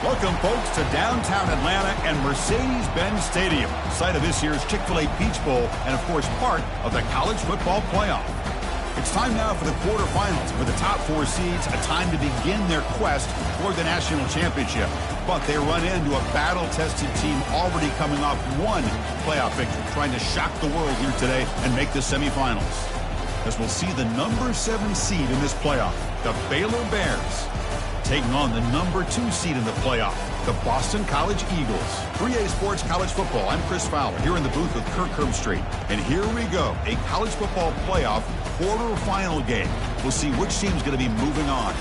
Welcome, folks, to downtown Atlanta and Mercedes-Benz Stadium, site of this year's Chick-fil-A Peach Bowl and, of course, part of the college football playoff. It's time now for the quarterfinals. For the top 4 seeds, a time to begin their quest toward the national championship. But they run into a battle-tested team already coming off one playoff victory, trying to shock the world here today and make the semifinals. As we'll see the number 7 seed in this playoff, the Baylor Bears, taking on the number 2 seed in the playoff, the Boston College Eagles. 3A Sports College Football. I'm Chris Fowler here in the booth with Kirk Herbstreit. And here we go, a college football playoff quarterfinal game. We'll see which team's going to be moving on.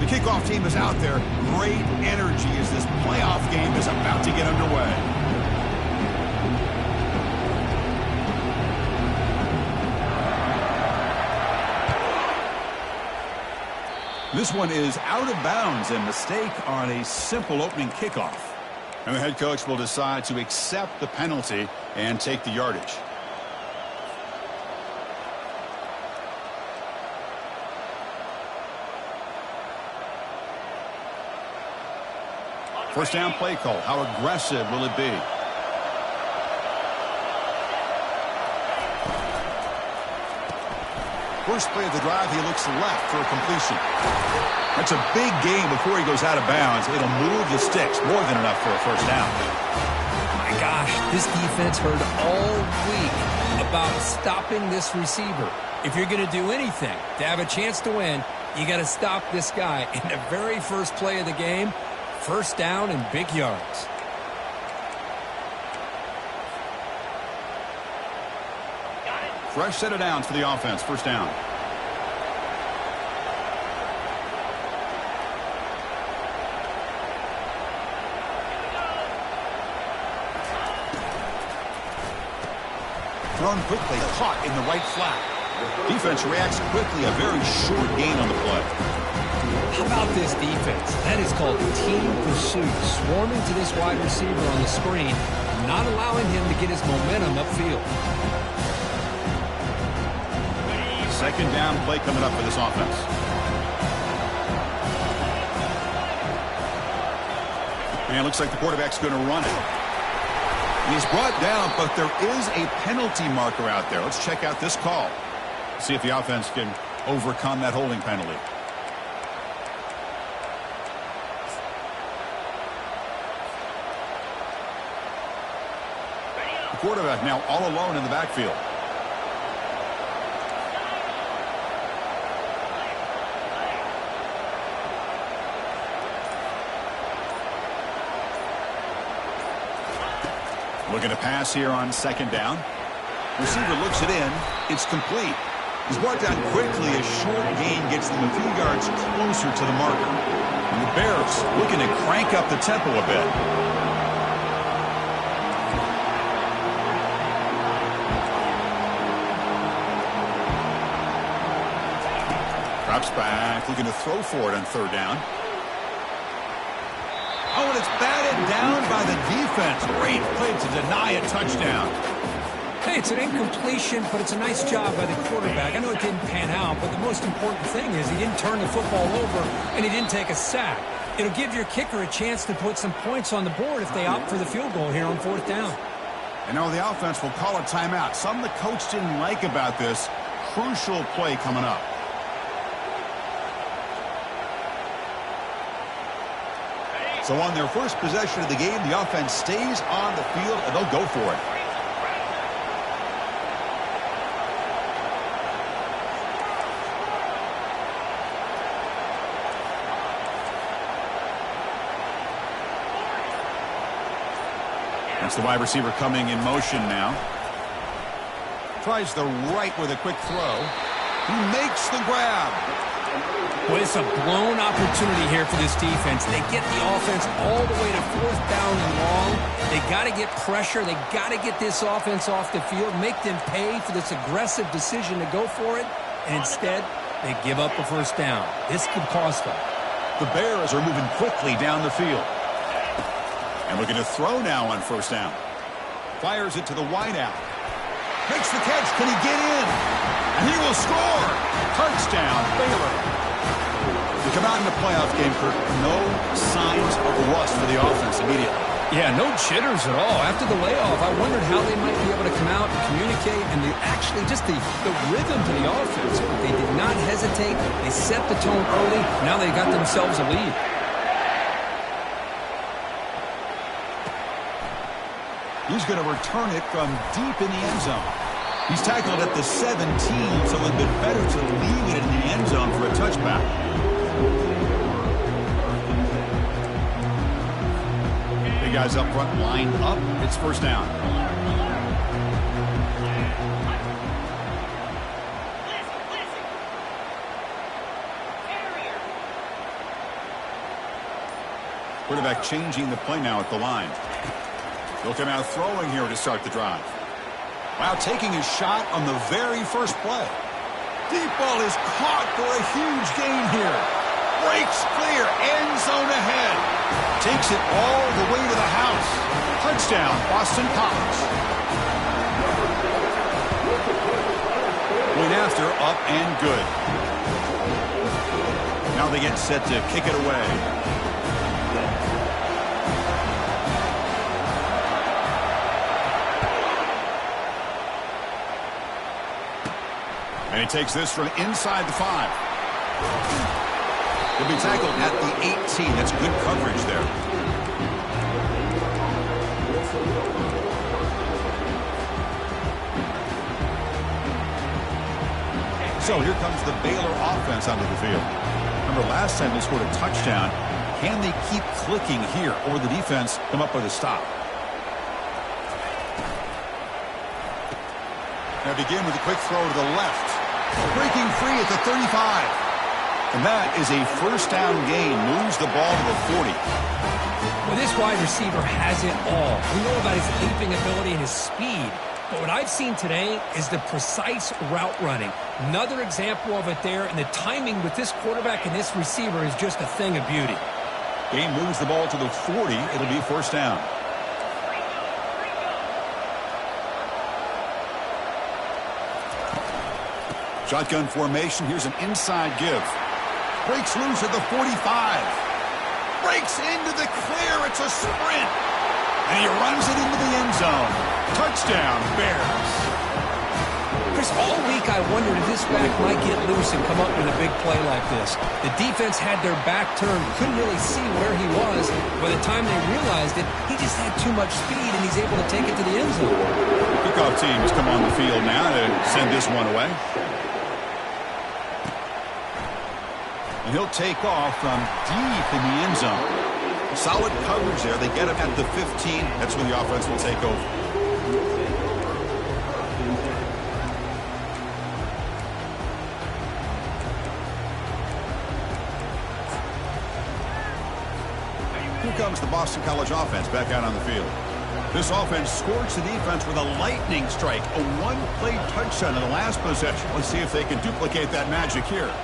Kickoff team is out there. Great energy as this playoff game is about to get underway. This one is out of bounds, a mistake on a simple opening kickoff. And the head coach will decide to accept the penalty and take the yardage. First down play call. How aggressive will it be? First play of the drive, he looks left for a completion. That's a big gain before he goes out of bounds. It'll move the sticks, more than enough for a first down. My gosh, this defense heard all week about stopping this receiver. If you're going to do anything to have a chance to win, you got to stop this guy. In the very first play of the game, first down and big yards. Fresh set of downs for the offense. First down. Thrown quickly, caught in the right flat. Defense reacts quickly. A very short gain on the play. How about this defense? That is called team pursuit. Swarming to this wide receiver on the screen, not allowing him to get his momentum upfield. Second down play coming up for this offense. And it looks like the quarterback's going to run it. He's brought down, but there is a penalty marker out there. Let's check out this call. See if the offense can overcome that holding penalty. The quarterback now all alone in the backfield. Looking to pass here on second down. Receiver looks it in. It's complete. He's brought down quickly. A short gain gets them a few yards closer to the marker. And the Bears looking to crank up the tempo a bit. Drops back, looking to throw for it on third down. Oh, and it's batted down by the defense. Great play to deny a touchdown. Hey, it's an incompletion, but it's a nice job by the quarterback. I know it didn't pan out, but the most important thing is he didn't turn the football over and he didn't take a sack. It'll give your kicker a chance to put some points on the board if they opt for the field goal here on fourth down. And now the offense will call a timeout. Something the coach didn't like about this. Crucial play coming up. So on their first possession of the game, the offense stays on the field, and they'll go for it. That's the wide receiver coming in motion now. Tries the right with a quick throw. He makes the grab. Well, it's a blown opportunity here for this defense. They get the offense all the way to fourth down and long. They got to get pressure. They got to get this offense off the field, make them pay for this aggressive decision to go for it. And instead, They give up a first down. This could cost them. The Bears are moving quickly down the field. And looking to throw now on first down. Fires it to the wideout. Makes the catch. Can he get in? And he will score. Touchdown, Baylor. We come out in the playoff game, Kirk. No signs of rust for the offense immediately. Yeah, no jitters at all. After the layoff, I wondered how they might be able to come out and communicate and actually just the rhythm to the offense. But they did not hesitate. They set the tone early. Now they got themselves a lead. He's going to return it from deep in the end zone. He's tackled at the 17, so it would have been better to leave it in the end zone for a touchback. Big guys up front lined up. It's first down. Quarterback changing the play now at the line. He'll come out throwing here to start the drive. Wow, taking his shot on the very first play. Deep ball is caught for a huge gain here. Breaks clear, end zone ahead. Takes it all the way to the house. Touchdown, Boston College. Point after, up and good. Now they get set to kick it away. And he takes this from inside the 5. He'll be tackled at the 18. That's good coverage there. So here comes the Baylor offense onto the field. Remember last time they scored a touchdown. Can they keep clicking here, or the defense come up with a stop? Now begin with a quick throw to the left. Breaking free at the 35. And that is a first down gain. Moves the ball to the 40. Well, this wide receiver has it all. We know about his leaping ability and his speed. But what I've seen today is the precise route running. Another example of it there. And the timing with this quarterback and this receiver is just a thing of beauty. Game moves the ball to the 40. It'll be first down. Shotgun formation. Here's an inside give. Breaks loose at the 45. Breaks into the clear. It's a sprint. And he runs it into the end zone. Touchdown, Bears. Chris, all week I wondered if this back might get loose and come up with a big play like this. The defense had their back turned. Couldn't really see where he was. By the time they realized it, he just had too much speed, and he's able to take it to the end zone. Kickoff teams come on the field now to send this one away. And he'll take off from deep in the end zone. Solid coverage there. They get him at the 15. That's when the offense will take over. Here comes the Boston College offense back out on the field. This offense scorched the defense with a lightning strike. A one-play touchdown in the last possession. Let's see if they can duplicate that magic here.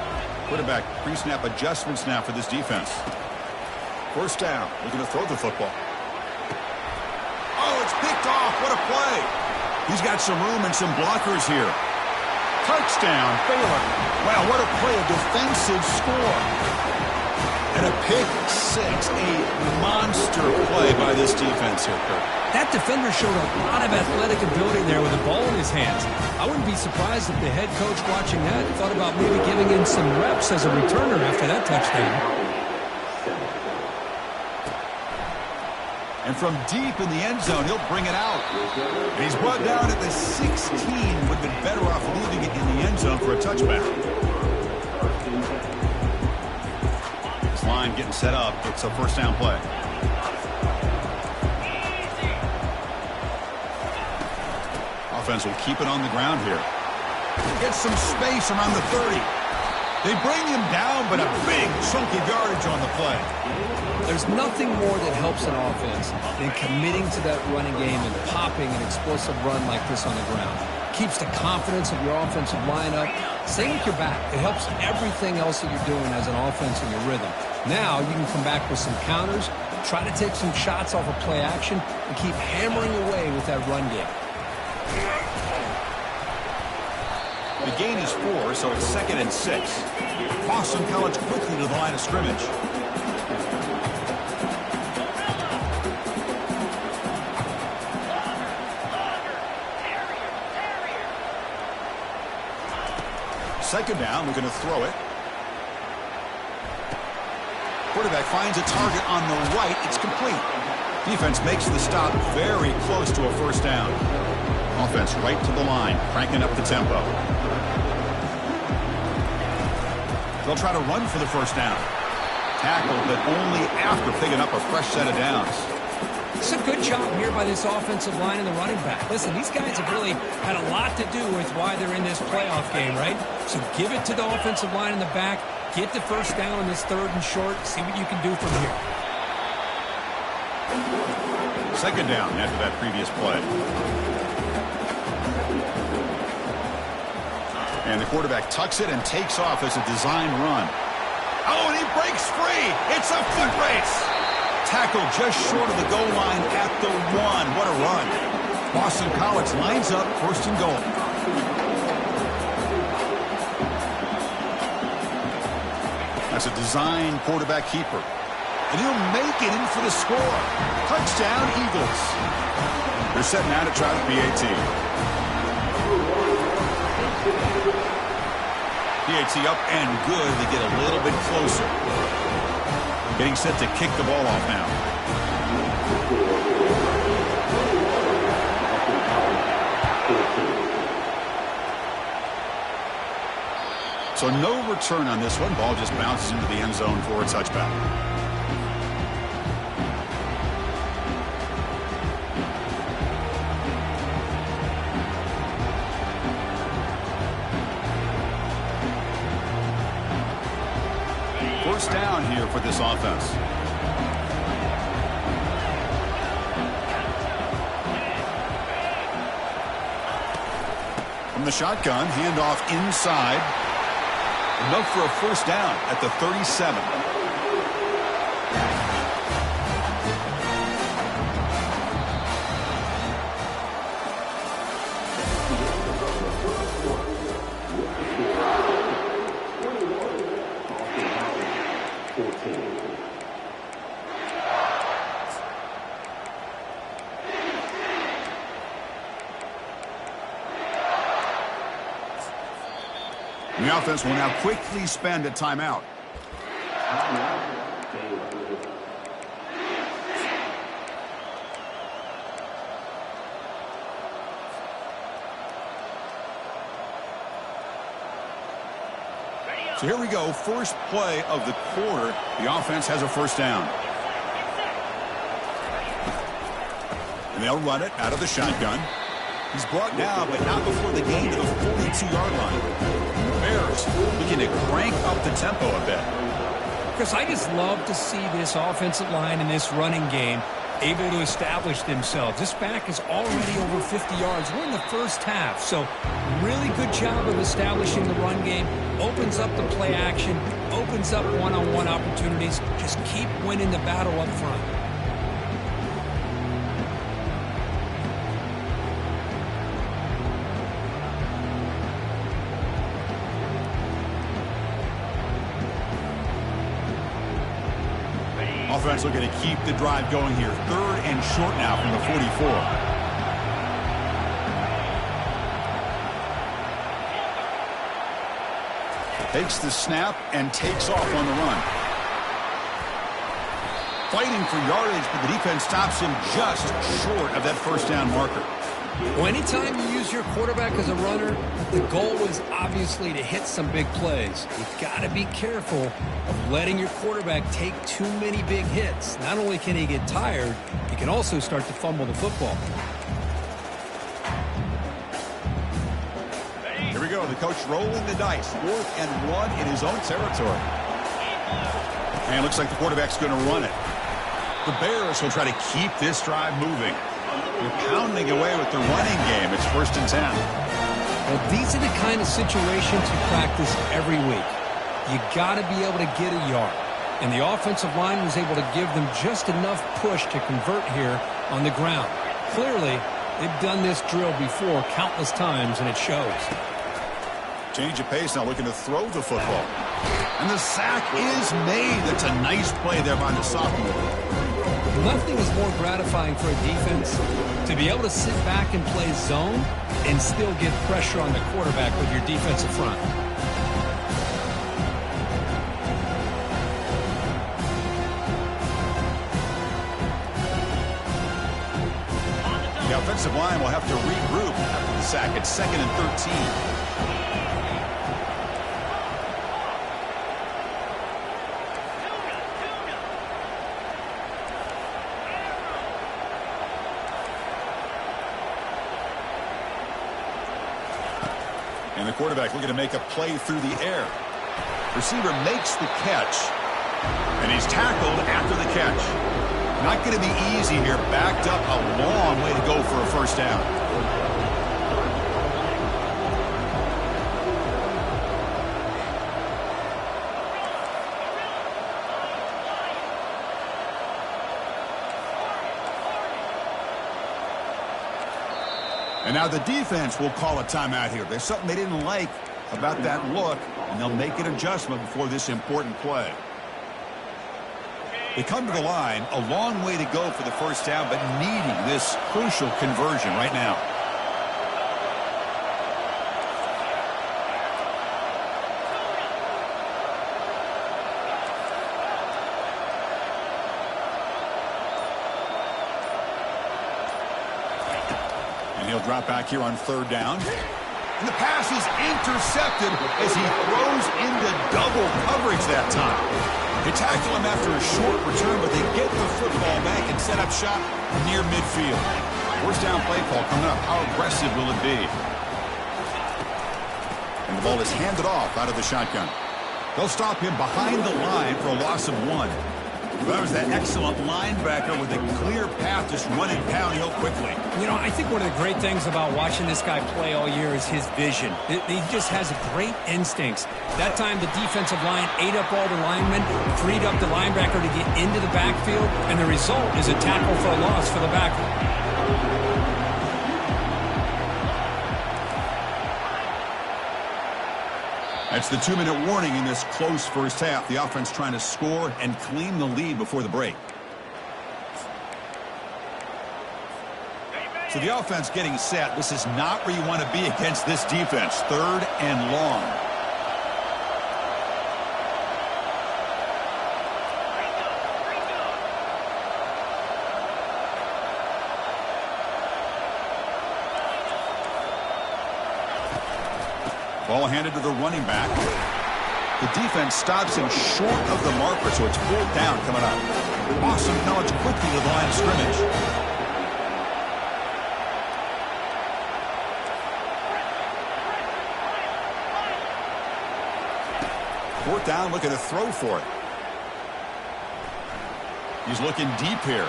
Quarterback pre-snap adjustments now for this defense. First down. We're going to throw the football. Oh, it's picked off. What a play. He's got some room and some blockers here. Touchdown, Baylor. Wow, what a play. A defensive score. And a pick six. A monster play by this defense here, Kirk. That defender showed a lot of athletic ability there with the ball in his hands. I wouldn't be surprised if the head coach watching that thought about maybe giving him some reps as a returner after that touchdown. And from deep in the end zone, he'll bring it out. And he's brought down at the 16. Would have been better off leaving it in the end zone for a touchback. This line getting set up. It's a first down play. Offense will keep it on the ground here. Gets some space around the 30. They bring him down, but a big chunk of yardage on the play. There's nothing more that helps an offense than committing to that running game and popping an explosive run like this on the ground. Keeps the confidence of your offensive line up. Same with your back. It helps everything else that you're doing as an offense in your rhythm. Now you can come back with some counters, try to take some shots off of play action, and keep hammering away with that run game. The gain is 4, so it's 2nd and 6. Boston College quickly to the line of scrimmage. Second down, we're going to throw it. Quarterback finds a target on the right. It's complete. Defense makes the stop very close to a first down. Offense right to the line, cranking up the tempo. They'll try to run for the first down. Tackle, but only after picking up a fresh set of downs. It's a good job here by this offensive line and the running back. Listen, these guys have really had a lot to do with why they're in this playoff game, right? So give it to the offensive line in the back. Get the first down on this 3rd and short. See what you can do from here. Second down after that previous play. And the quarterback tucks it and takes off as a design run. Oh, and he breaks free. It's a foot race. Tackle just short of the goal line at the 1. What a run. Boston College lines up 1st and goal. That's a design quarterback keeper. And he'll make it in for the score. Touchdown, Eagles. They're set now to try the PAT. PAT up and good. They get a little bit closer. Getting set to kick the ball off now. So no return on this one. Ball just bounces into the end zone for a touchback. First down here for this offense. From the shotgun, handoff inside. Enough for a first down at the 37. The offense will now quickly spend a timeout. So here we go. First play of the quarter. The offense has a first down. And they'll run it out of the shotgun. He's brought down, but not before the gain to the 42-yard line. Bears looking to crank up the tempo a bit. Chris, I just love to see this offensive line in this running game able to establish themselves. This back is already over 50 yards. We're in the first half, so really good job of establishing the run game. Opens up the play action, opens up one-on-one opportunities. Just keep winning the battle up front. Offense looking to keep the drive going here. 3rd and short now from the 44. Takes the snap and takes off on the run. Fighting for yardage, but the defense stops him just short of that first down marker. Well, anytime you use your quarterback as a runner, the goal is obviously to hit some big plays. You've got to be careful of letting your quarterback take too many big hits. Not only can he get tired, he can also start to fumble the football. Here we go. The coach rolling the dice. 4th and 1 in his own territory. And it looks like the quarterback's going to run it. The Bears will try to keep this drive moving. They're pounding away with the running game. It's 1st and 10. Well, these are the kind of situations you practice every week. You got to be able to get a yard. And the offensive line was able to give them just enough push to convert here on the ground. Clearly, they've done this drill before countless times, and it shows. Change of pace now, looking to throw the football. And the sack is made. That's a nice play there by the sophomore. Nothing is more gratifying for a defense to be able to sit back and play zone and still get pressure on the quarterback with your defensive front. The offensive line will have to regroup after the sack. It's 2nd and 13. And the quarterback looking to make a play through the air. Receiver makes the catch. And he's tackled after the catch. Not going to be easy here. Backed up a long way to go for a first down. And now the defense will call a timeout here. There's something they didn't like about that look, and they'll make an adjustment before this important play. They come to the line, a long way to go for the first down, but needing this crucial conversion right now. And he'll drop back here on 3rd down. And the pass is intercepted as he throws into double coverage that time. They tackle him after a short return, but they get the football back and set up shop near midfield. First down play call coming up. How aggressive will it be? And the ball is handed off out of the shotgun. They'll stop him behind the line for a loss of 1. That was that excellent linebacker with a clear path, just running downhill quickly. You know, I think one of the great things about watching this guy play all year is his vision. He just has great instincts. That time, the defensive line ate up all the linemen, freed up the linebacker to get into the backfield, and the result is a tackle for a loss for the backer. That's the 2-minute warning in this close first half. The offense trying to score and claim the lead before the break. So the offense getting set. This is not where you want to be against this defense. 3rd and long. Ball handed to the running back. The defense stops him short of the marker, so it's 4th down coming up. Awesome knowledge quickly to the line of scrimmage. Fourth down, looking to throw for it. He's looking deep here.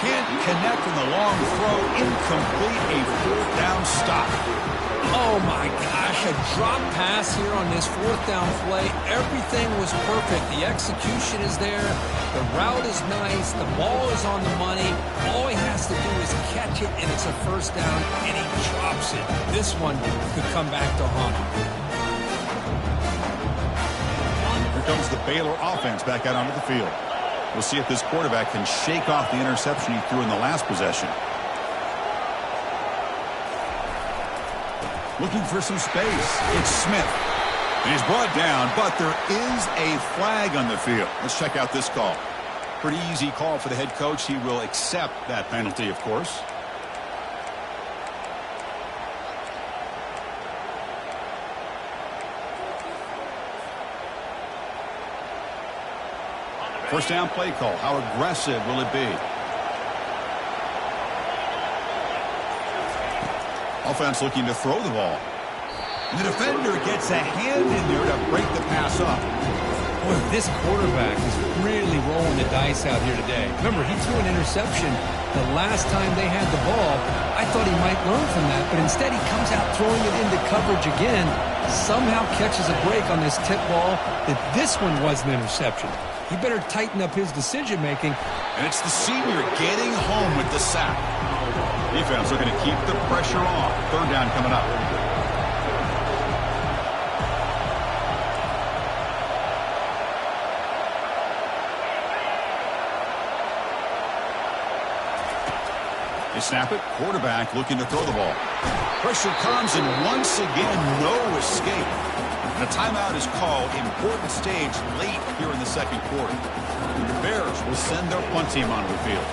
Can't connect in the long throw. Incomplete. A 4th down stop. Oh, my gosh. A drop pass here on this 4th down play. Everything was perfect. The execution is there. The route is nice. The ball is on the money. All he has to do is catch it, and it's a first down, and he drops it. This one could come back to haunt him. Here comes the Baylor offense back out onto the field. We'll see if this quarterback can shake off the interception he threw in the last possession. Looking for some space. It's Smith. And he's brought down, but there is a flag on the field. Let's check out this call. Pretty easy call for the head coach. He will accept that penalty, of course. First down play call. How aggressive will it be? Offense looking to throw the ball. And the defender gets a hand in there to break the pass up. Boy, this quarterback is really rolling the dice out here today. Remember, he threw an interception the last time they had the ball. I thought he might learn from that, but instead he comes out throwing it into coverage again, somehow catches a break on this tip ball that this one was an interception. He better tighten up his decision-making. And it's the senior getting home with the sack. Defense looking to keep the pressure on. Third down coming up. They snap it. Quarterback looking to throw the ball. Pressure comes, and once again, no escape. And a timeout is called. Important stage late here in the second quarter. The Bears will send their punt team onto the field.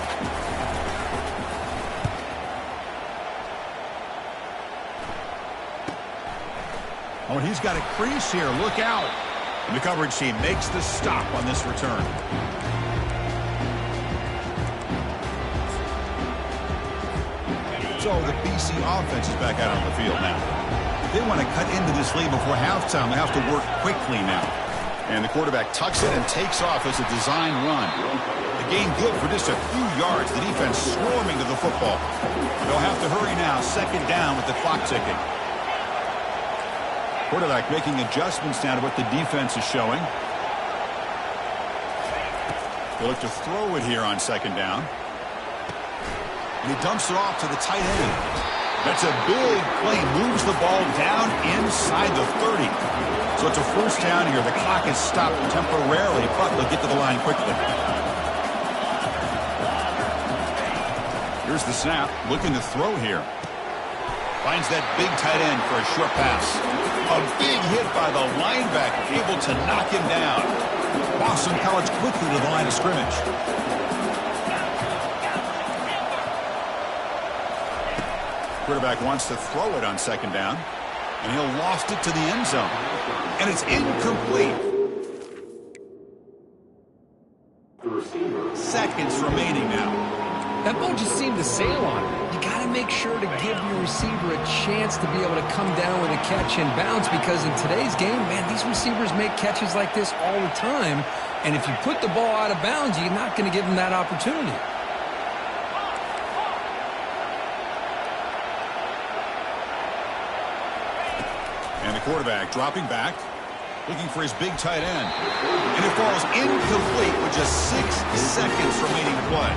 Oh, he's got a crease here. Look out. And the coverage team makes the stop on this return. So the BC offense is back out on the field now. If they want to cut into this lead before halftime, they have to work quickly now. And the quarterback tucks it and takes off as a design run. The gain good for just a few yards. The defense swarming to the football. They'll have to hurry now. Second down with the clock ticking. Quarterback making adjustments now to what the defense is showing. They look to throw it here on second down. And he dumps it off to the tight end. That's a big play. Moves the ball down inside the 30. So it's a first down here. The clock is stopped temporarily, but they'll get to the line quickly. Here's the snap. Looking to throw here. Finds that big tight end for a short pass. A big hit by the linebacker, able to knock him down. Boston College quickly to the line of scrimmage. Quarterback wants to throw it on second down, and he'll lost it to the end zone. And it's incomplete. Seconds remaining now. That ball just seemed to sail on him. You got to make sure to give your receiver a chance to be able to come down with a catch and bounce, because in today's game, man, these receivers make catches like this all the time. And if you put the ball out of bounds, you're not going to give them that opportunity. And the quarterback dropping back, looking for his big tight end. And it falls incomplete with just 6 seconds remaining to play.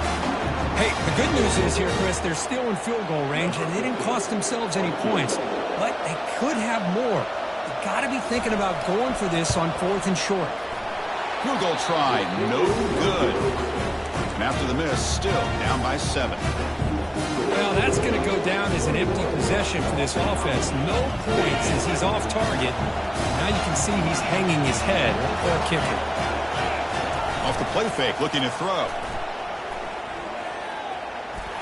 Hey, the good news is here, Chris, they're still in field goal range, and they didn't cost themselves any points. But they could have more. You got to be thinking about going for this on 4th and short. Field goal try, no good. And after the miss, still down by 7. Well, that's going to go down as an empty possession for this offense. No points as he's off target. Now you can see he's hanging his head or kicking. Off the play fake, looking to throw.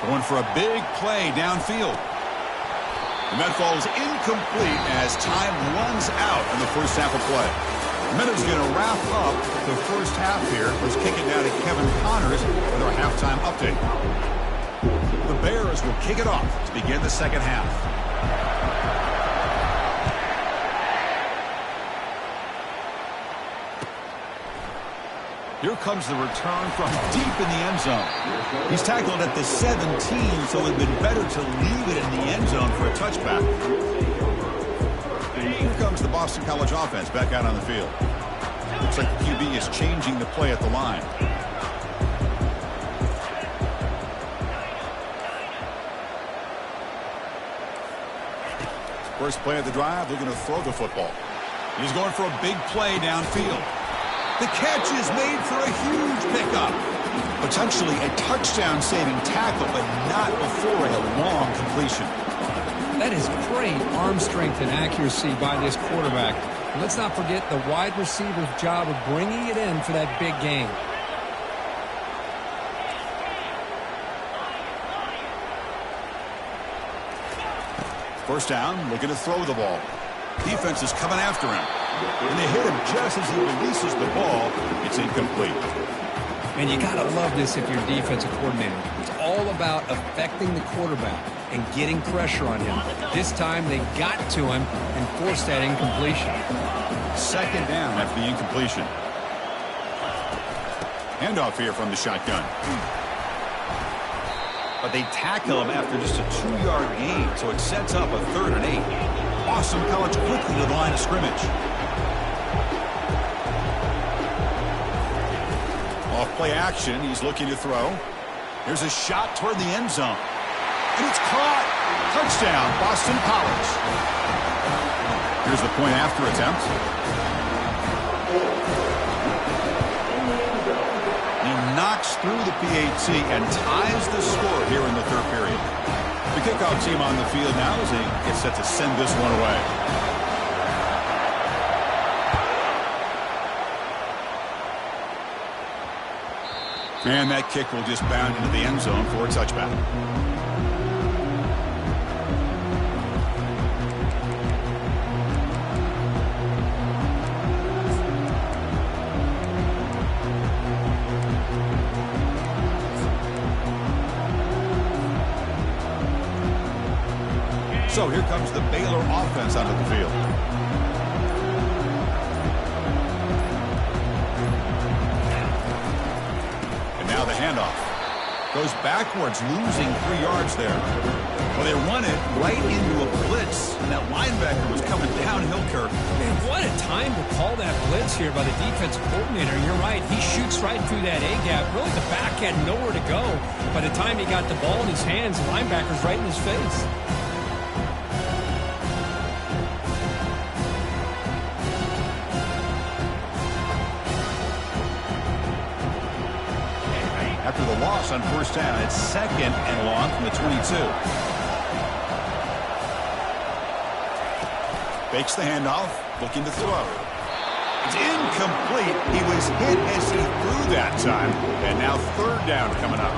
Going for a big play downfield. And that falls incomplete as time runs out in the first half of play. Minutes going to wrap up the first half here. Let's kick it now to Kevin Connors with our halftime update. The Bears will kick it off to begin the second half. Here comes the return from deep in the end zone. He's tackled at the 17, so it would have been better to leave it in the end zone for a touchback. Here comes the Boston College offense back out on the field. Looks like the QB is changing the play at the line. First play of the drive, looking to throw the football. He's going for a big play downfield. The catch is made for a huge pickup. Potentially a touchdown-saving tackle, but not before a long completion. That is great arm strength and accuracy by this quarterback. And let's not forget the wide receiver's job of bringing it in for that big gain. First down, looking to throw the ball. Defense is coming after him. And they hit him just as he releases the ball. It's incomplete. And you got to love this if you're defensive coordinator. It's all about affecting the quarterback and getting pressure on him. This time they got to him and forced that incompletion. Second down after the incompletion. Handoff here from the shotgun. A but they tackle him after just a 2-yard gain, so it sets up a 3rd and 8. Boston College quickly to the line of scrimmage. Off play action, he's looking to throw. Here's a shot toward the end zone. And it's caught. Touchdown, Boston College. Here's the point after attempt. He knocks through the PAT and ties the score here in the 3rd period. The kickoff team on the field now as they get set to send this one away. And that kick will just bound into the end zone for a touchback. So here comes the Baylor offense onto the field. And now the handoff. Goes backwards, losing 3 yards there. Well, they run it right into a blitz, and that linebacker was coming downhill, Kirk. Man, what a time to call that blitz here by the defensive coordinator. You're right. He shoots right through that A-gap. Really, the back had nowhere to go. By the time he got the ball in his hands, the linebacker's right in his face. After the loss on 1st down, it's 2nd and long from the 22. Fakes the handoff, looking to throw. It's incomplete. He was hit as he threw that time. And now 3rd down coming up.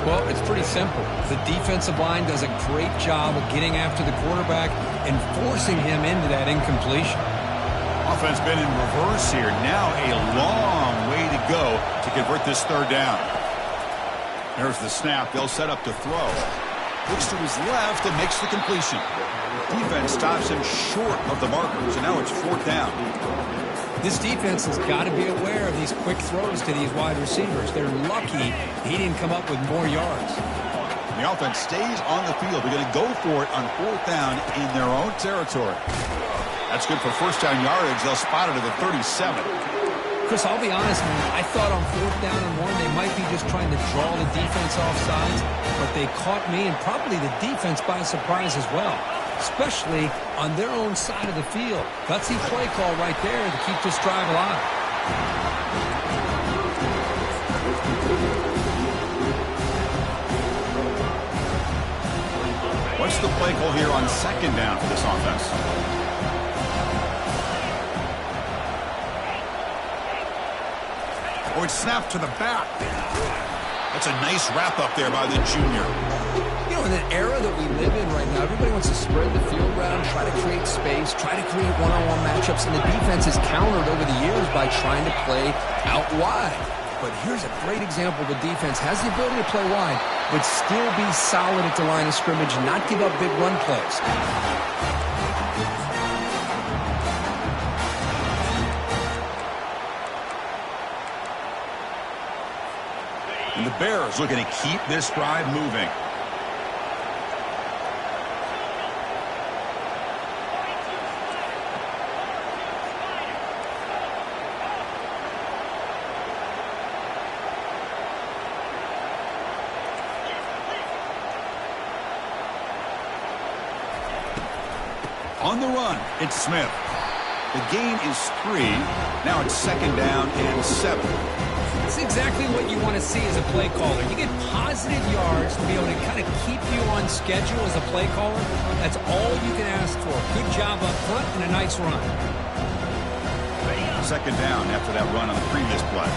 Well, it's pretty simple. The defensive line does a great job of getting after the quarterback and forcing him into that incompletion. Offense been in reverse here. Now a long way to go to convert this 3rd down. There's the snap. They'll set up to throw. Looks to his left and makes the completion. Defense stops him short of the markers, and now it's 4th down. This defense has got to be aware of these quick throws to these wide receivers. They're lucky he didn't come up with more yards. The offense stays on the field. They're going to go for it on 4th down in their own territory. That's good for 1st down yardage. They'll spot it at the 37. Chris, I'll be honest, man. I thought on 4th down and 1, they might be just trying to draw the defense off sides, but they caught me and probably the defense by surprise as well, especially on their own side of the field. Gutsy play call right there to keep this drive alive. What's the play call here on 2nd down for this offense? Oh, it's snapped to the back. That's a nice wrap-up there by the junior. You know, in an era that we live in right now, everybody wants to spread the field around, try to create space, try to create one-on-one matchups, and the defense has countered over the years by trying to play out wide. But here's a great example. The defense has the ability to play wide, but still be solid at the line of scrimmage, not give up big run plays. And the Bears looking to keep this drive moving. On the run, it's Smith. The gain is 3. Now it's 2nd down and 7. That's exactly what you want to see as a play caller. You get positive yards to be able to kind of keep you on schedule as a play caller. That's all you can ask for. Good job up front and a nice run. 2nd down after that run on the previous play.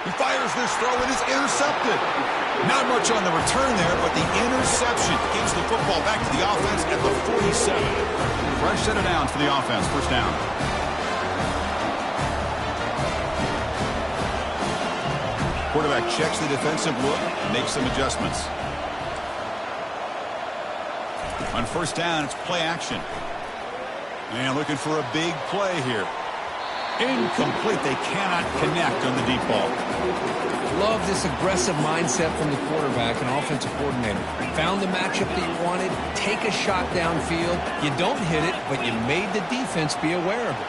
He fires this throw and is intercepted. Not much on the return there, but the interception gives the football back to the offense at the 47. Fresh set of downs for the offense. 1st down. Quarterback checks the defensive look, makes some adjustments. On 1st down, it's play action. And looking for a big play here. Incomplete. They cannot connect on the deep ball. Love this aggressive mindset from the quarterback and offensive coordinator. Found the matchup that you wanted, take a shot downfield. You don't hit it, but you made the defense be aware of it.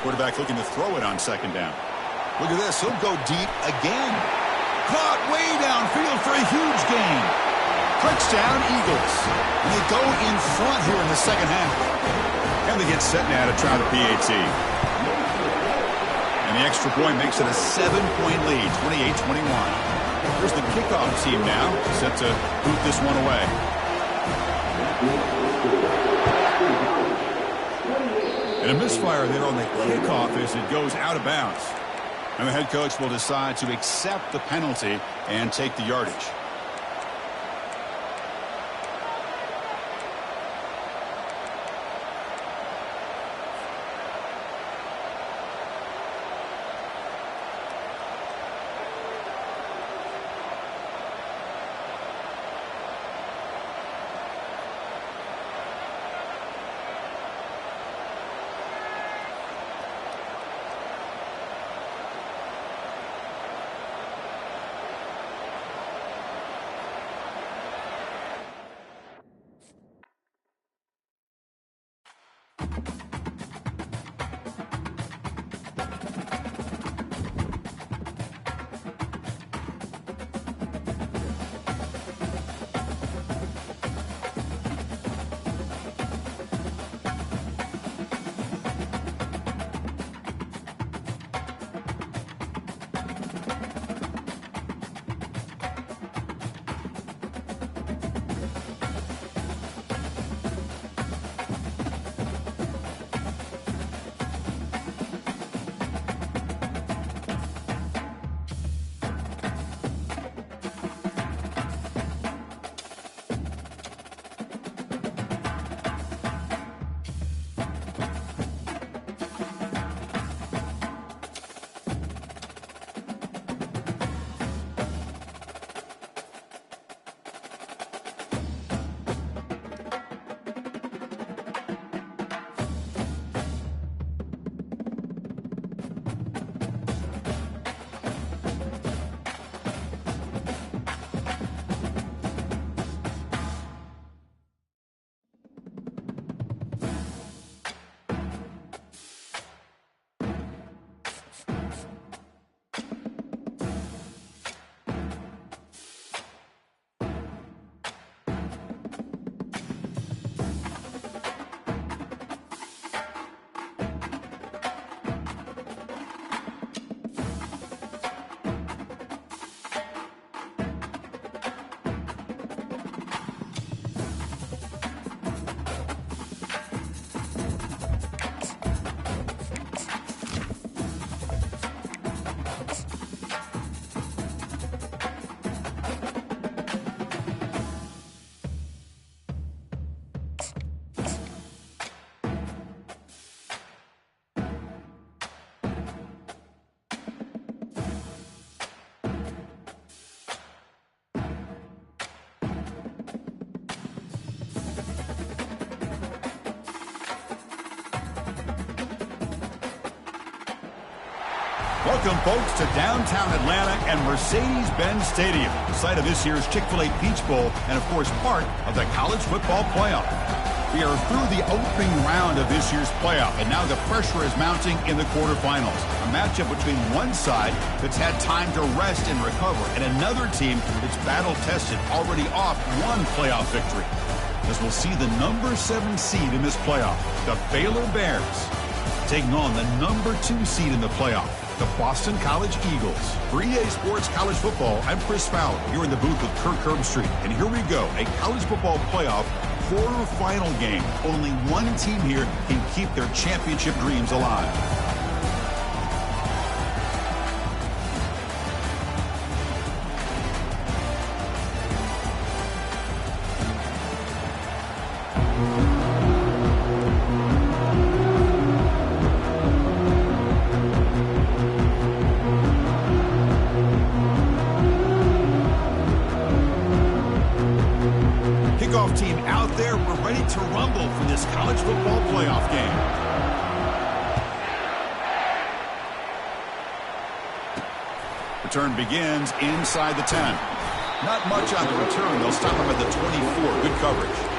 Quarterback looking to throw it on second down. Look at this. He'll go deep again. Caught way downfield for a huge gain. Touchdown, Eagles. And they go in front here in the second half. And they get set now to try the PAT. And the extra point makes it a 7-point lead, 28-21. Here's the kickoff team now, set to boot this one away. And a misfire there on the kickoff as it goes out of bounds. And the head coach will decide to accept the penalty and take the yardage. Welcome, folks, to downtown Atlanta and Mercedes-Benz Stadium, site of this year's Chick-fil-A Peach Bowl and, of course, part of the College Football Playoff. We are through the opening round of this year's playoff, and now the pressure is mounting in the quarterfinals. A matchup between one side that's had time to rest and recover, and another team that's battle-tested, already off one playoff victory. As we'll see the number 7 seed in this playoff, the Baylor Bears, taking on the number 2 seed in the playoff, the Boston College Eagles. For EA Sports College Football, I'm Chris Fowler, here in the booth with Kirk Herbstreit. And here we go, a college football playoff quarterfinal game. Only one team here can keep their championship dreams alive. kickoff team out there. We're ready to rumble for this college football playoff game. Return begins inside the 10. Not much on the return. They'll stop him at the 24. Good coverage.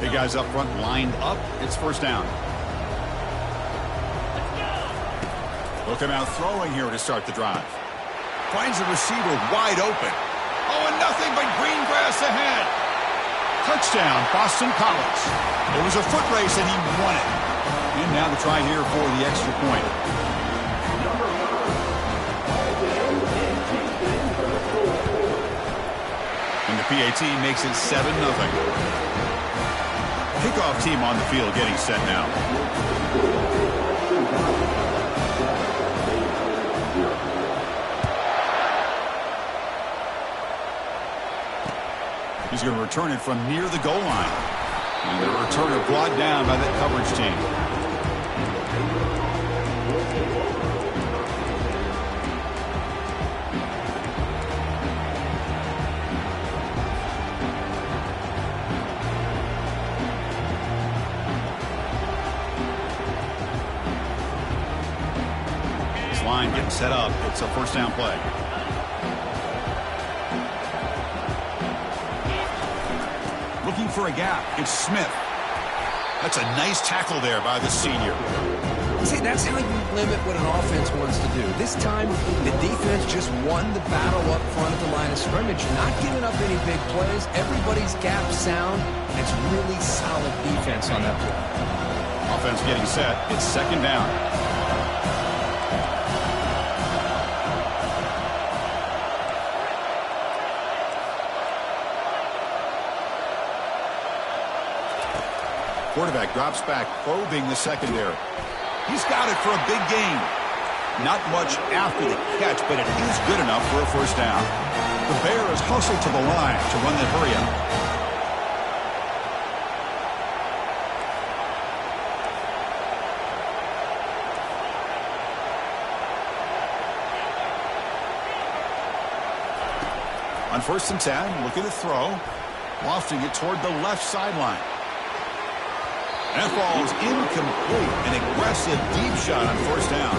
Big guys up front lined up. It's first down. Looking out throwing here to start the drive. Finds the receiver wide open. Oh, and nothing but green grass ahead. Touchdown, Boston College. It was a foot race, and he won it. And now the try here for the extra point. And the PAT makes it 7-0. Kickoff team on the field getting set now. He's going to return it from near the goal line. And the returner brought down by that coverage team. Line getting set up. It's a first down play. Looking for a gap. It's Smith. That's a nice tackle there by the senior. See, that's how you limit what an offense wants to do. This time, the defense just won the battle up front at the line of scrimmage, not giving up any big plays. Everybody's gap sound. It's really solid defense on that play. Offense getting set. It's second down. Quarterback drops back, probing the secondary. He's got it for a big gain. Not much after the catch, but it is good enough for a first down. The Bears hustle to the line to run that hurry up. On 1st and 10, looking to throw. Lofting it toward the left sideline. That ball's incomplete. An aggressive deep shot on first down.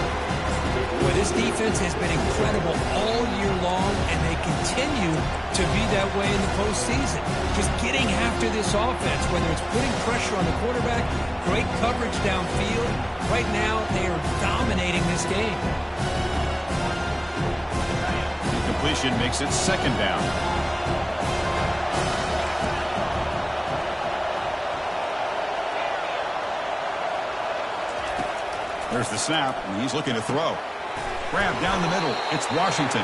Well, this defense has been incredible all year long, and they continue to be that way in the postseason. Just getting after this offense, whether it's putting pressure on the quarterback, great coverage downfield. Right now, they are dominating this game. Completion makes it second down. There's the snap, and he's looking to throw. Grab down the middle. It's Washington.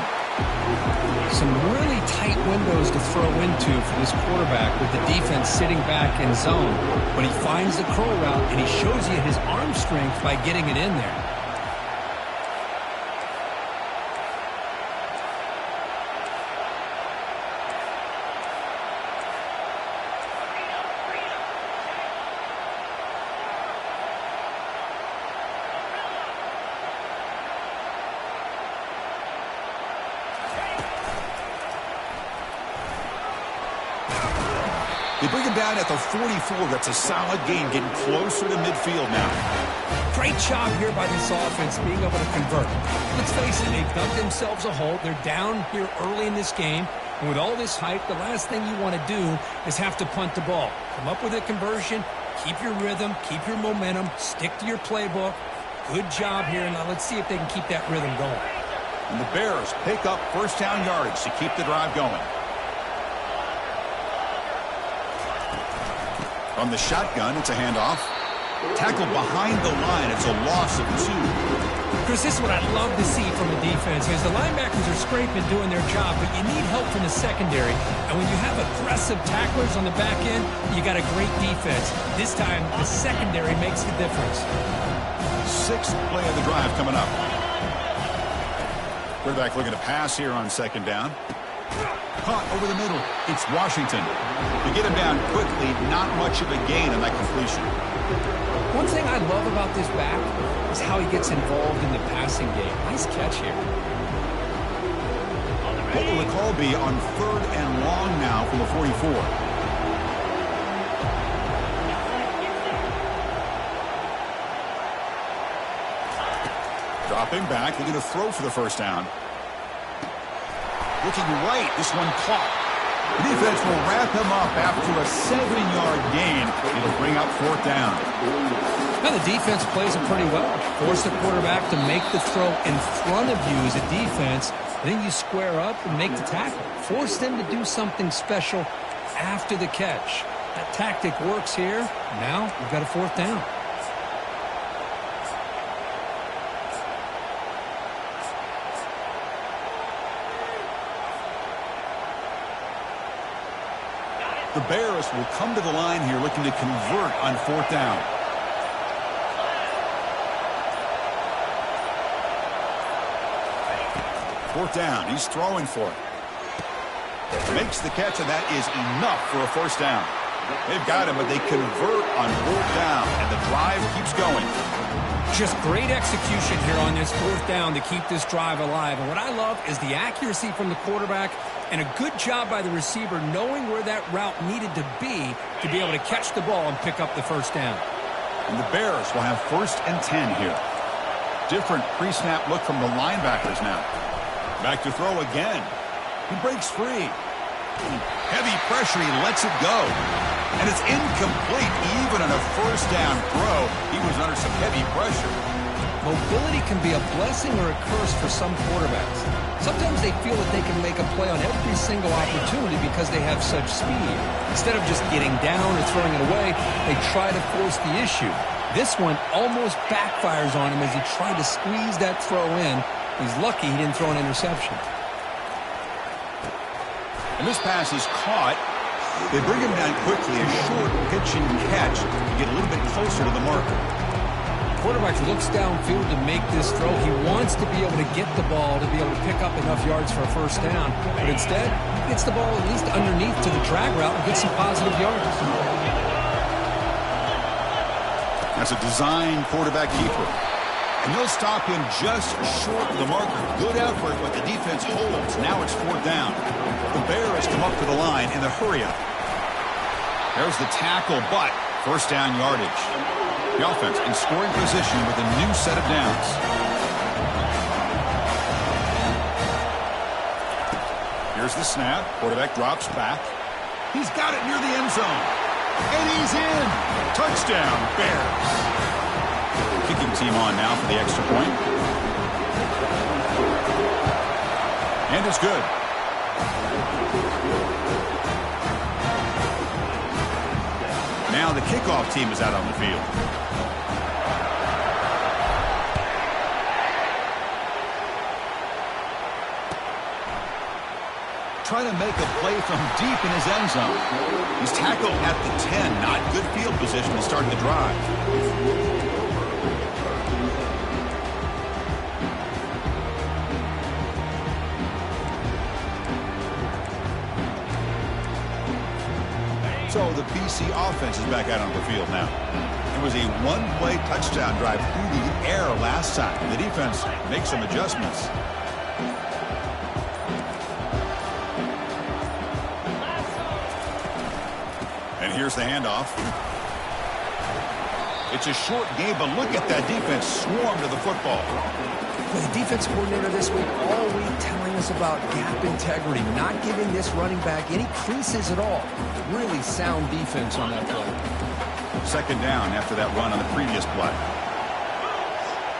Some really tight windows to throw into for this quarterback with the defense sitting back in zone. But he finds the curl route, and he shows you his arm strength by getting it in there. They bring him down at the 44. That's a solid gain, getting closer to midfield now. Great job here by this offense being able to convert. Let's face it, they've dug themselves a hole. They're down here early in this game. And with all this hype, the last thing you want to do is have to punt the ball. Come up with a conversion, keep your rhythm, keep your momentum, stick to your playbook. Good job here. Now let's see if they can keep that rhythm going. And the Bears pick up first down yardage to keep the drive going. From the shotgun, it's a handoff. Tackled behind the line. It's a loss of 2. Chris, this is what I love to see from the defense. Is the linebackers are scraping, doing their job, but you need help from the secondary. And when you have aggressive tacklers on the back end, you got a great defense. This time, the secondary makes the difference. 6th play of the drive coming up. Quarterback looking to pass here on second down. Caught over the middle. It's Washington. To get him down quickly, not much of a gain on that completion. One thing I love about this back is how he gets involved in the passing game. Nice catch here. What will the call be on 3rd and long now from the 44? Dropping back, they're going to throw for the first down. Looking right, this one caught. The defense will wrap him up after a 7-yard gain. It'll bring up 4th down. Now the defense plays it pretty well. Force the quarterback to make the throw in front of you as a defense. Then you square up and make the tackle. Force them to do something special after the catch. That tactic works here. Now we've got a 4th down. The Bears will come to the line here looking to convert on 4th down. Fourth down. He's throwing for it. Makes the catch, and that is enough for a first down. They've got him, but they convert on 4th down, and the drive keeps going. Just great execution here on this 4th down to keep this drive alive. And what I love is the accuracy from the quarterback and a good job by the receiver knowing where that route needed to be able to catch the ball and pick up the first down. And the Bears will have 1st and 10 here. Different pre-snap look from the linebackers now. Back to throw again. He breaks free. Heavy pressure, he lets it go. And it's incomplete. Even on a first down throw, he was under some heavy pressure. Mobility can be a blessing or a curse for some quarterbacks. Sometimes they feel that they can make a play on every single opportunity because they have such speed. Instead of just getting down or throwing it away, they try to force the issue. This one almost backfires on him as he tried to squeeze that throw in. He's lucky he didn't throw an interception. And this pass is caught. They bring him down quickly, a short pitch and catch to get a little bit closer to the marker. Quarterback looks downfield to make this throw. He wants to be able to get the ball to be able to pick up enough yards for a first down. But instead, he gets the ball at least underneath to the drag route and gets some positive yards. That's a design quarterback keeper. And they'll stop him just short of the marker. Good effort, but the defense holds. Now it's 4th down. The Bears come up to the line in the hurry-up. There's the tackle, but first down yardage. The offense in scoring position with a new set of downs. Here's the snap. Quarterback drops back. He's got it near the end zone. And he's in. Touchdown, Bears. Kicking team on now for the extra point. And it's good. Now the kickoff team is out on the field. Trying to make a play from deep in his end zone. He's tackled at the 10. Not good field position to start the drive. So the BC offense is back out on the field now. It was a one-play touchdown drive through the air last time. The defense makes some adjustments. And here's the handoff. It's a short game, but look at that defense swarm to the football. The defense coordinator this week all week telling us about gap integrity, not giving this running back any creases at all. Really sound defense on that play. Second down after that run on the previous play.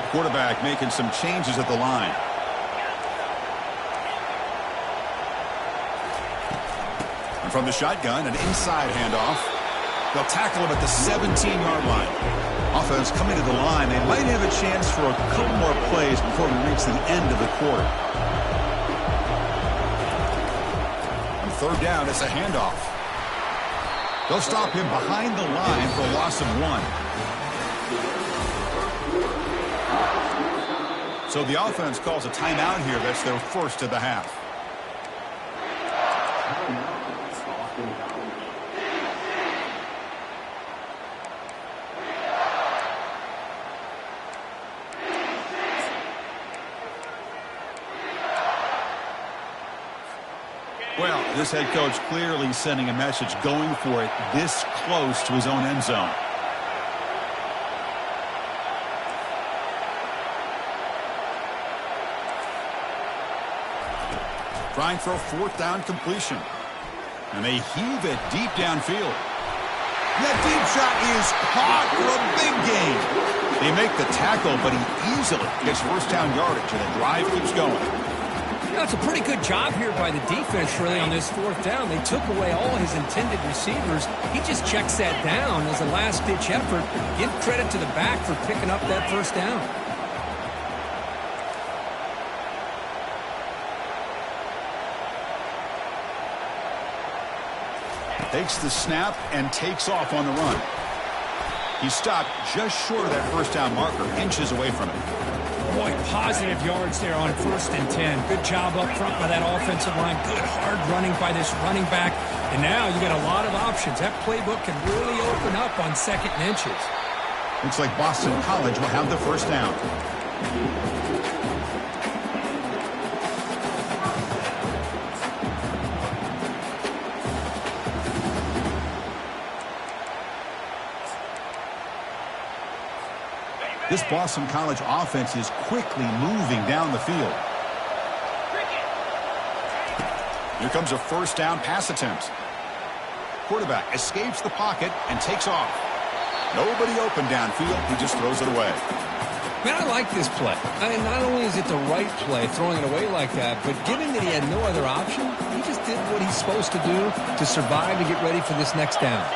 The quarterback making some changes at the line. And from the shotgun, an inside handoff. They'll tackle him at the 17-yard line. Offense coming to the line. They might have a chance for a couple more plays before we reach the end of the quarter. On third down, it's a handoff. They'll stop him behind the line for a loss of 1. So the offense calls a timeout here. That's their first of the half. This head coach clearly sending a message, going for it this close to his own end zone. Trying for a fourth down completion. And they heave it deep downfield. That deep shot is caught for a big gain. They make the tackle, but he easily gets first down yardage, and the drive keeps going. That's a pretty good job here by the defense, really, on this fourth down. They took away all his intended receivers. He just checks that down as a last-ditch effort. Give credit to the back for picking up that first down. Takes the snap and takes off on the run. He stopped just short of that first down marker, inches away from it. Boy, positive yards there on 1st and 10. Good job up front by that offensive line. Good hard running by this running back. And now you got a lot of options. That playbook can really open up on 2nd and inches. Looks like Boston College will have the first down. This Boston College offense is quickly moving down the field. Here comes a first down pass attempt. Quarterback escapes the pocket and takes off. Nobody open downfield. He just throws it away. Man, I like this play. Not only is it the right play, throwing it away like that, but given that he had no other option, he just did what he's supposed to do to survive and get ready for this next down.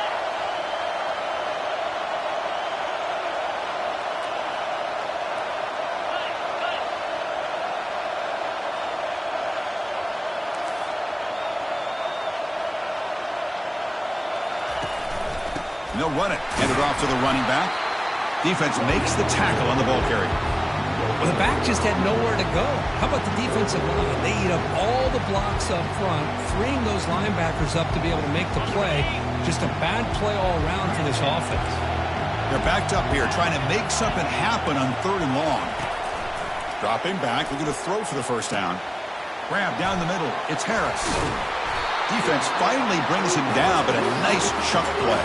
And they'll run it. Hand it off to the running back. Defense makes the tackle on the ball carrier. Well, the back just had nowhere to go. How about the defensive line? They eat up all the blocks up front, freeing those linebackers up to be able to make the play. Just a bad play all around for this offense. They're backed up here, trying to make something happen on 3rd and long. Dropping back, looking to throw for the first down. Grab down the middle. It's Harris. Defense finally brings him down, but a nice chunk play.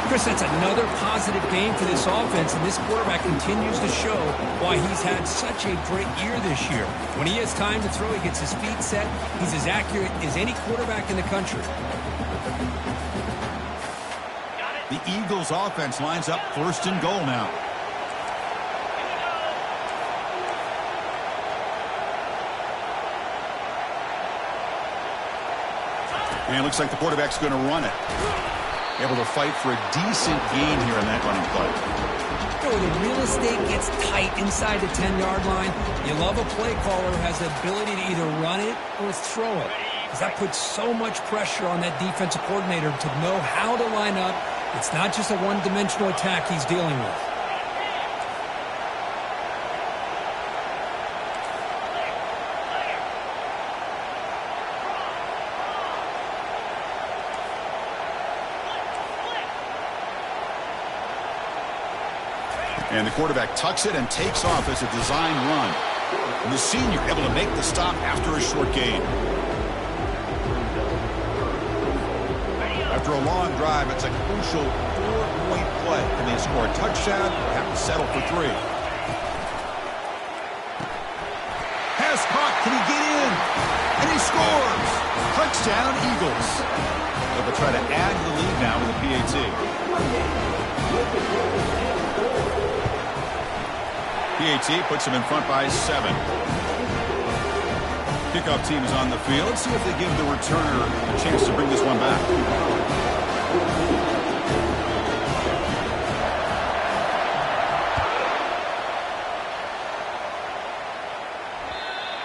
Chris, that's another positive game for this offense, and this quarterback continues to show why he's had such a great year this year. When he has time to throw, he gets his feet set. He's as accurate as any quarterback in the country. The Eagles offense lines up 1st and goal now. And it looks like the quarterback's going to run it. Able to fight for a decent gain here in that running play. You know, the real estate gets tight inside the 10-yard line. You love a play caller who has the ability to either run it or throw it, because that puts so much pressure on that defensive coordinator to know how to line up. It's not just a one-dimensional attack he's dealing with. And the quarterback tucks it and takes off as a design run. And the senior able to make the stop after a short gain. After a long drive, it's a crucial 4-point play. Can they score a touchdown or have to settle for 3? Pass caught. Can he get in? And he scores. Touchdown, Eagles. They'll try to add to the lead now with a PAT. PAT puts him in front by 7. Kickoff team is on the field. Let's see if they give the returner a chance to bring this one back.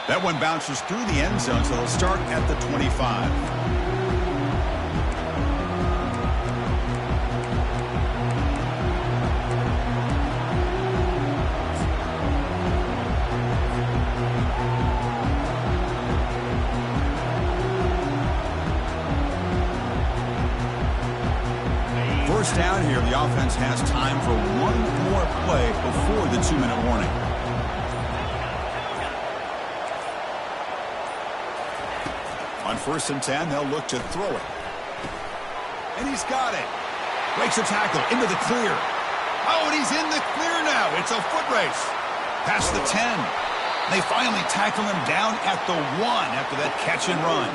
That one bounces through the end zone, so they'll start at the 25. First down here, the offense has time for one more play before the 2-minute warning. On 1st and 10, they'll look to throw it. And he's got it. Breaks a tackle into the clear. Oh, and he's in the clear now. It's a foot race. Past the 10. They finally tackle him down at the 1 after that catch and run.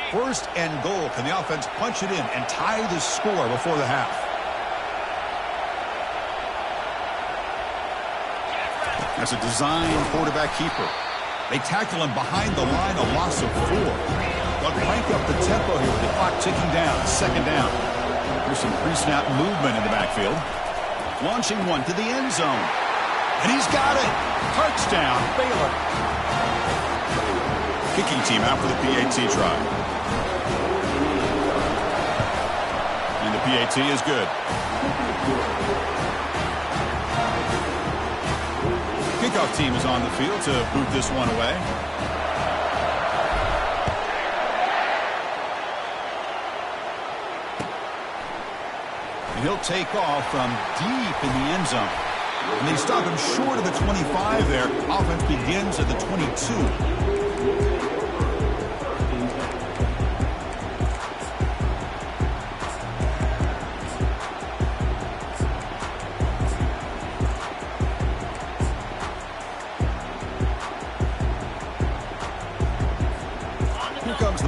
First and goal. Can the offense punch it in and tie the score before the half? As a design quarterback keeper. They tackle him behind the line, a loss of 4. They'll crank up the tempo here with the clock ticking down. 2nd down. Here's some pre-snap movement in the backfield. Launching one to the end zone. And he's got it. Touchdown, Baylor. Kicking team out for the PAT try. And the PAT is good. Kickoff team is on the field to boot this one away. And he'll take off from deep in the end zone. And they stop him short of the 25 there. Offense begins at the 22.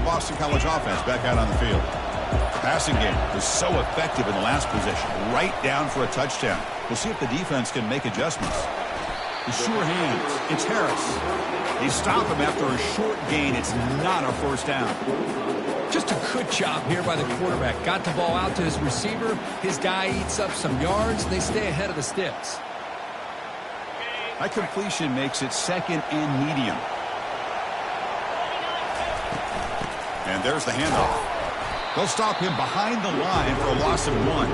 Boston College offense back out on the field. The passing game was so effective in the last possession, right down for a touchdown. We'll see if the defense can make adjustments. The sure hands. It's Harris. They stop him after a short gain. It's not a 1st down. Just a good job here by the quarterback. Got the ball out to his receiver. His guy eats up some yards. They stay ahead of the sticks. That completion makes it 2nd and medium. And there's the handoff. They'll stop him behind the line for a loss of 1.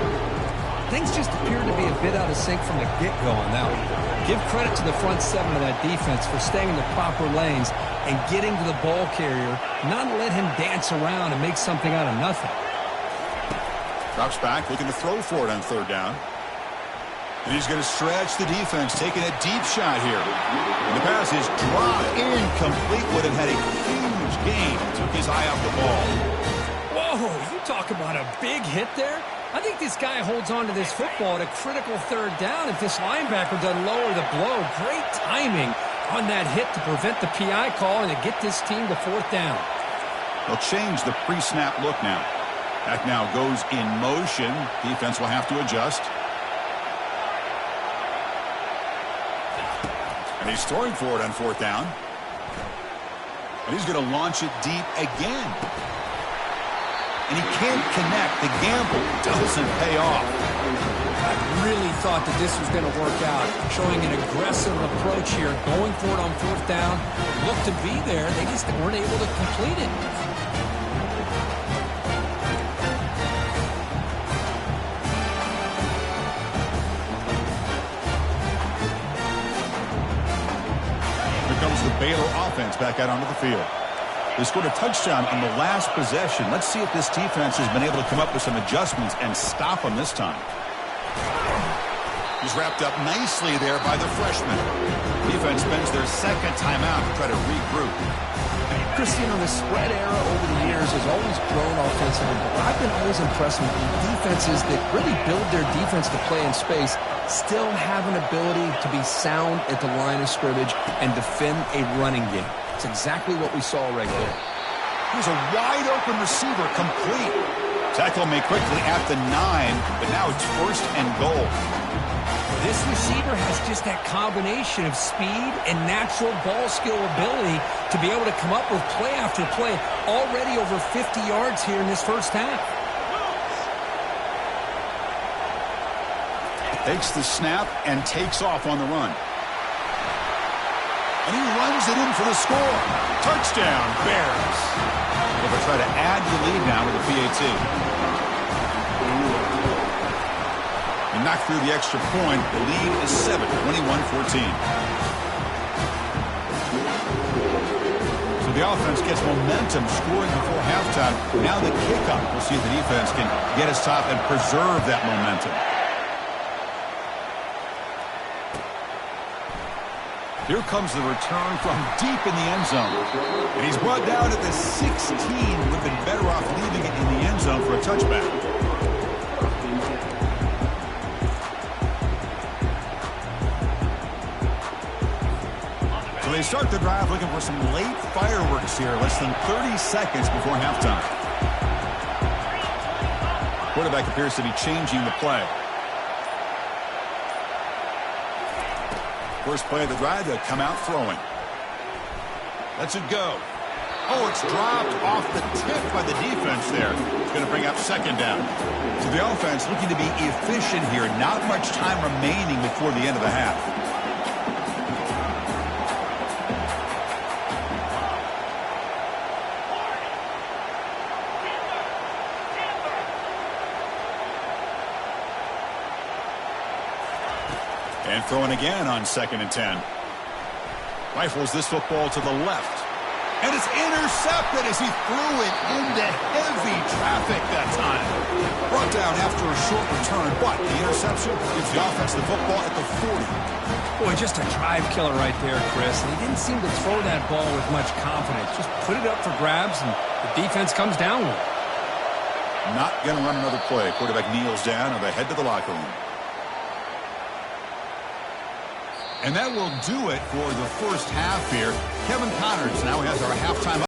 Things just appeared to be a bit out of sync from the get-go on that one. Give credit to the front 7 of that defense for staying in the proper lanes and getting to the ball carrier, not let him dance around and make something out of nothing. Drops back, looking to throw for it on 3rd down. And he's going to stretch the defense, taking a deep shot here. And the pass is dropped incomplete. Would have had a huge gain. Took his eye off the ball. Whoa, you talk about a big hit there? I think this guy holds on to this football at a critical 3rd down if this linebacker doesn't lower the blow. Great timing on that hit to prevent the PI call and to get this team to 4th down. They'll change the pre-snap look now. That now goes in motion. Defense will have to adjust. And he's throwing for it on 4th down. And he's going to launch it deep again. And he can't connect. The gamble doesn't pay off. I really thought that this was going to work out. Showing an aggressive approach here. Going for it on 4th down. Looked to be there. They just weren't able to complete it. The Baylor offense back out onto the field. They scored a touchdown on the last possession. Let's see if this defense has been able to come up with some adjustments and stop them this time. He's wrapped up nicely there by the freshman. Defense spends their 2nd timeout to try to regroup. Christian, the spread era over the years has always grown offensively, but I've been always impressed with defenses that really build their defense to play in space, still have an ability to be sound at the line of scrimmage and defend a running game. It's exactly what we saw right there. Here's a wide-open receiver, complete. Tackle made quickly at the 9, but now it's 1st and goal. This receiver has just that combination of speed and natural ball skill ability to be able to come up with play after play. Already over 50 yards here in this 1st half. Takes the snap and takes off on the run. And he runs it in for the score. Touchdown, Bears. They'll try to add the lead now with the PAT. And knocked through the extra point. The lead is 7, 21-14. So the offense gets momentum scoring before halftime. Now the kickoff. We'll see if the defense can get us top and preserve that momentum. Here comes the return from deep in the end zone. And he's brought down at the 16. Would have been better off leaving it in the end zone for a touchback. So they start the drive looking for some late fireworks here. Less than 30 seconds before halftime. Quarterback appears to be changing the play. First play of the drive, they'll come out throwing. Lets it go. Oh, it's dropped off the tip by the defense there. It's going to bring up second down. So the offense looking to be efficient here. Not much time remaining before the end of the half. And throwing again on 2nd and 10. Rifles this football to the left. And it's intercepted as he threw it into heavy traffic that time. Brought down after a short return, but the interception gives the offense the football at the 40. Boy, just a drive killer right there, Chris. And he didn't seem to throw that ball with much confidence. Just put it up for grabs, and the defense comes down with it. Not going to run another play. Quarterback kneels down, and they head to the locker room. And that will do it for the first half here. Kevin Connors now has our halftime